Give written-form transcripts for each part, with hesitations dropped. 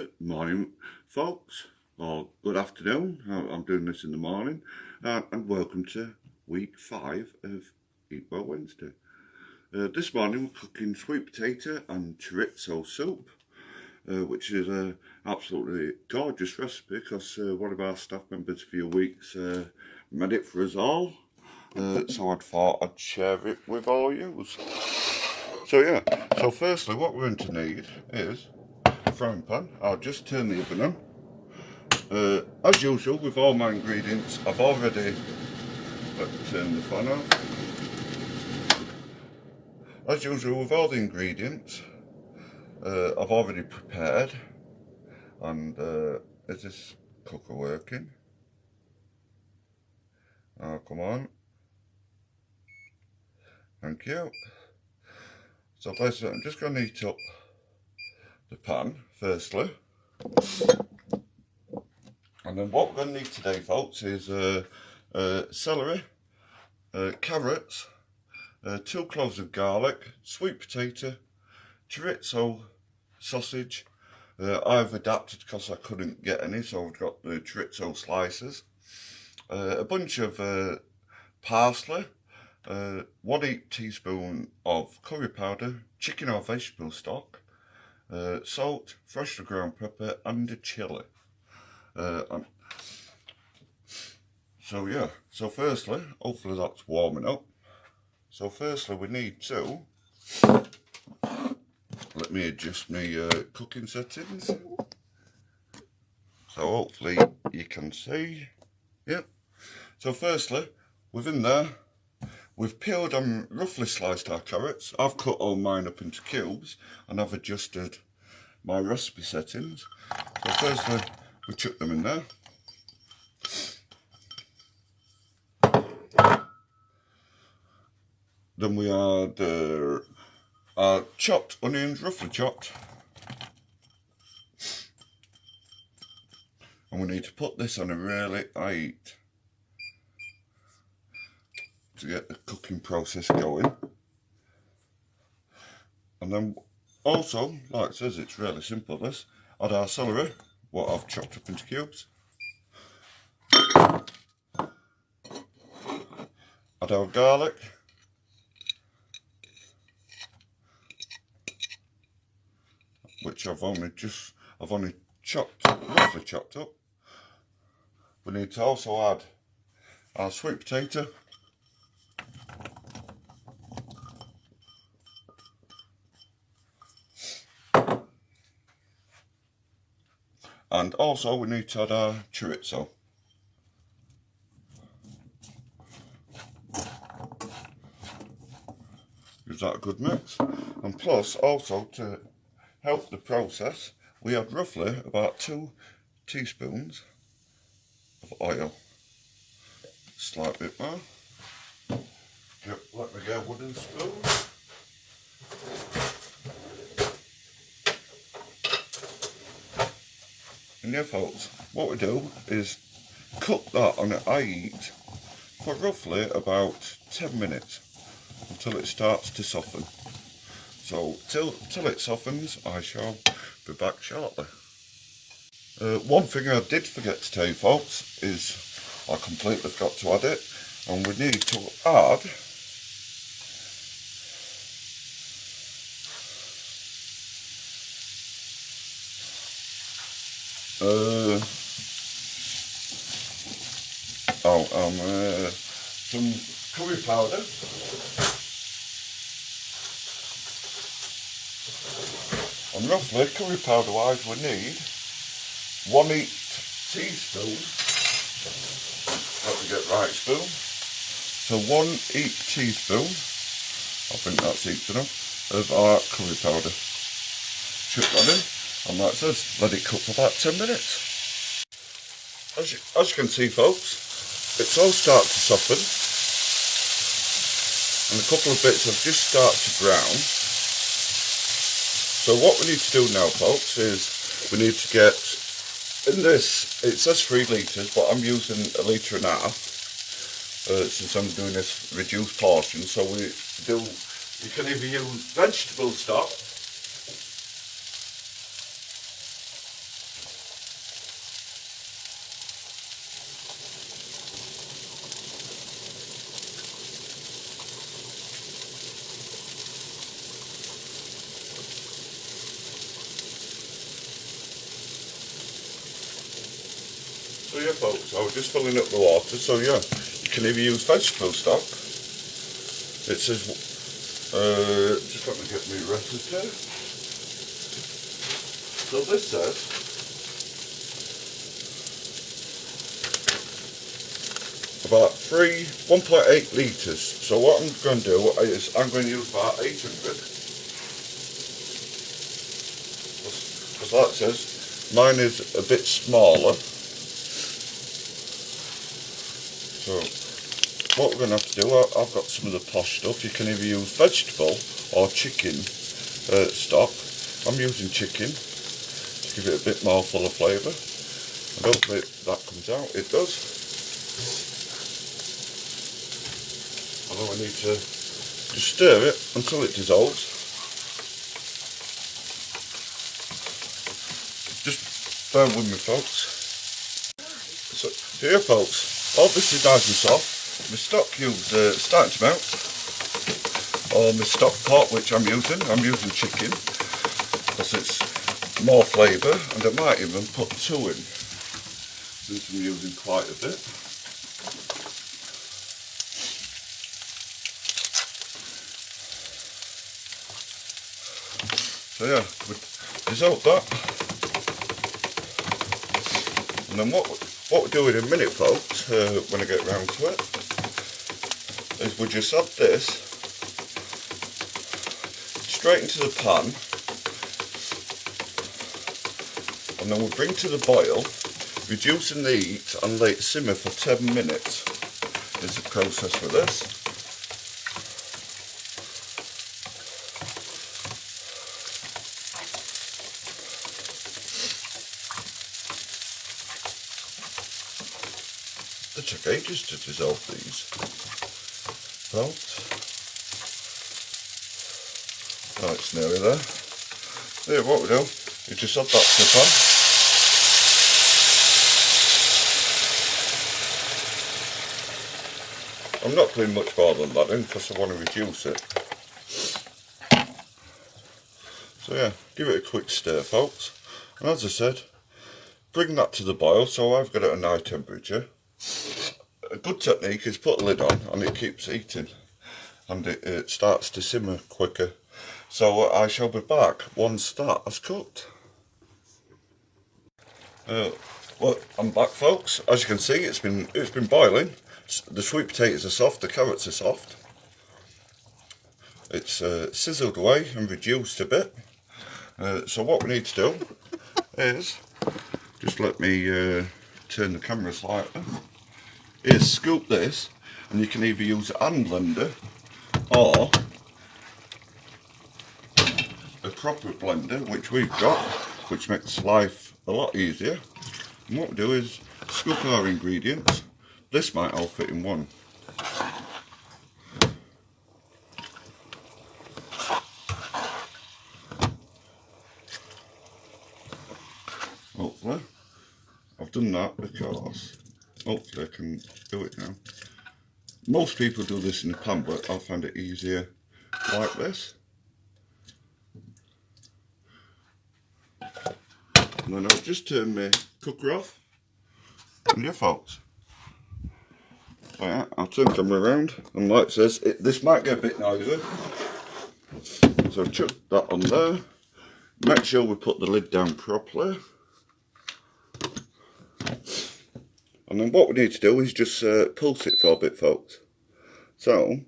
Good morning, folks, or good afternoon. I'm doing this in the morning, and welcome to week 5 of Eat Well Wednesday. This morning we're cooking sweet potato and chorizo soup, which is an absolutely gorgeous recipe because one of our staff members a few weeks made it for us all. So I thought I'd share it with all you. So firstly what we're going to need is a frying pan. I'll just turn the oven on. As usual with all my ingredients, I've already turned the fan off. As usual with all the ingredients, I've already prepared. And is this cooker working? Oh, come on. Thank you. So basically I'm just going to heat up the pan firstly. And then what we're going to need today, folks, is celery, carrots, 2 cloves of garlic, sweet potato, chorizo sausage. I've adapted because I couldn't get any, so I've got the chorizo slices, a bunch of parsley, 1 heaped teaspoon of curry powder, chicken or vegetable stock, salt, freshly ground pepper, and a chilli. So firstly, hopefully that's warming up. So firstly we need to, let me adjust my cooking settings. So hopefully you can see. Yep. So firstly, within there, we've peeled and roughly sliced our carrots. I've cut all mine up into cubes and I've adjusted my recipe settings. So firstly, we chuck them in there. Then we add chopped onions, roughly chopped. And we need to put this on a really high heat to get the cooking process going. And then also, like it says, it's really simple this. Add our celery, what I've chopped up into cubes. Add our garlic. Which I've only chopped, roughly chopped up. We need to also add our sweet potato. And also we need to add our chorizo. Is that a good mix? And plus also to help the process, we add roughly about 2 teaspoons of oil. Slight bit more. Yep, let me get a wooden spoon. And yeah, folks, what we do is cook that on a high heat for roughly about 10 minutes until it starts to soften. So till it softens, I shall be back shortly. One thing I did forget to tell you, folks, is I completely forgot to add it, and we need to add some curry powder. And roughly, curry powder wise, we need 1 heaped teaspoon. Let me get the right spoon. So 1 heaped teaspoon, I think that's heaped enough, of our curry powder. Chuck that in, and like it says, let it cook for about 10 minutes. As you can see, folks, it's all started to soften, and a couple of bits have just started to brown. So what we need to do now, folks, is we need to get, in this, it says 3 litres, but I'm using 1.5 litres, since I'm doing this reduced portion. So you can either use vegetable stock, So yeah folks, I was just filling up the water, so yeah, you can either use vegetable stock. It says, just let me get my recipe. So this says, about 1.8 litres. So what I'm going to do is I'm going to use about 800. Because like it says, mine is a bit smaller. So what we're going to have to do, I've got some of the posh stuff. You can either use vegetable or chicken stock. I'm using chicken to give it a bit more fuller flavour. And hopefully that comes out. It does. Although I need to just stir it until it dissolves. Just bear with me folks. So here folks, all this is nice and soft. My stock cubes starting to melt. Or my stock pot which I'm using chicken. Because it's more flavour, and I might even put 2 in. Since I'm using quite a bit. So yeah, we dissolve that, and then what we do in a minute folks, when I get round to it, is we just add this straight into the pan, and then we bring to the boil, reducing the heat and let it simmer for 10 minutes is the process for this. They took ages to dissolve these. Oh, it's nearly there. There, what we do, you just add that to the pan. I'm not putting much more than that in because I want to reduce it. So yeah, give it a quick stir folks. And as I said, bring that to the boil, so I've got it at a high temperature. A good technique is put a lid on and it keeps heating and it starts to simmer quicker. So I shall be back once that has cooked. Well, I'm back folks. As you can see, it's been boiling. The sweet potatoes are soft, the carrots are soft. It's sizzled away and reduced a bit. So what we need to do is, just let me turn the camera slightly, is scoop this, and you can either use a hand blender or a proper blender, which we've got, which makes life a lot easier. And what we do is scoop our ingredients. This might all fit in one. Hopefully. I've done that because hopefully I can do it now. Most people do this in a pan, but I find it easier like this. And then I'll just turn my cooker off. And yeah folks. So yeah, I'll turn the camera around, and like it says, this might get a bit noisy. So chuck that on there. Make sure we put the lid down properly. And then what we need to do is just pulse it for a bit folks. So,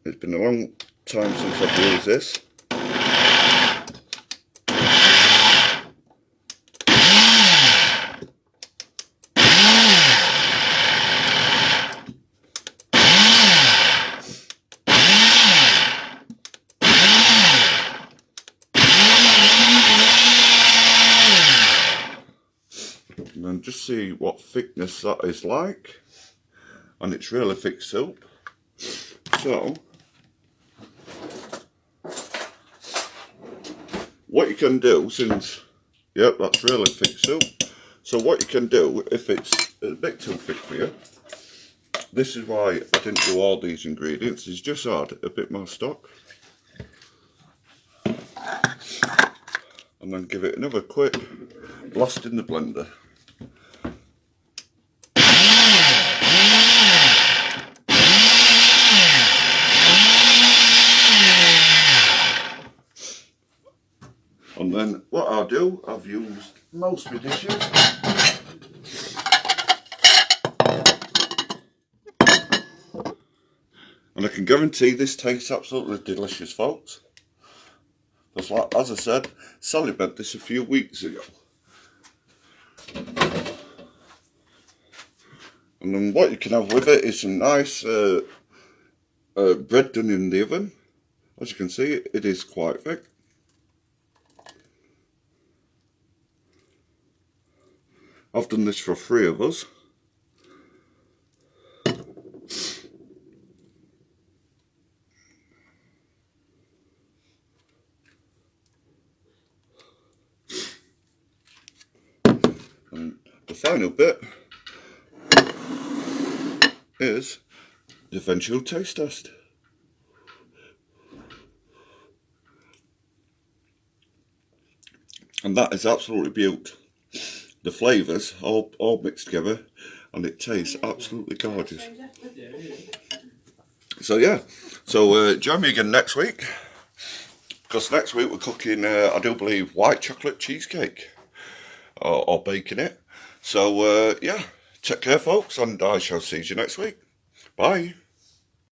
it's been a long time since I've used this. And then just see what thickness that is like. And it's really thick soup. So, what you can do, since, yep, that's really thick soup. So what you can do, if it's a bit too thick for you, this is why I didn't do all these ingredients, is just add a bit more stock. And then give it another quick blast in the blender. I do. I've used most of my dishes. And I can guarantee this tastes absolutely delicious, folks. That's like, as I said, Sally made this a few weeks ago. And then what you can have with it is some nice bread done in the oven. As you can see, it is quite thick. I've done this for 3 of us. And the final bit is the eventual taste test. And that is absolutely beautiful. The flavours all mixed together, and it tastes absolutely gorgeous. So yeah, join me again next week, because next week we're cooking, I do believe, white chocolate cheesecake, or baking it. So yeah, take care folks, and I shall see you next week. Bye.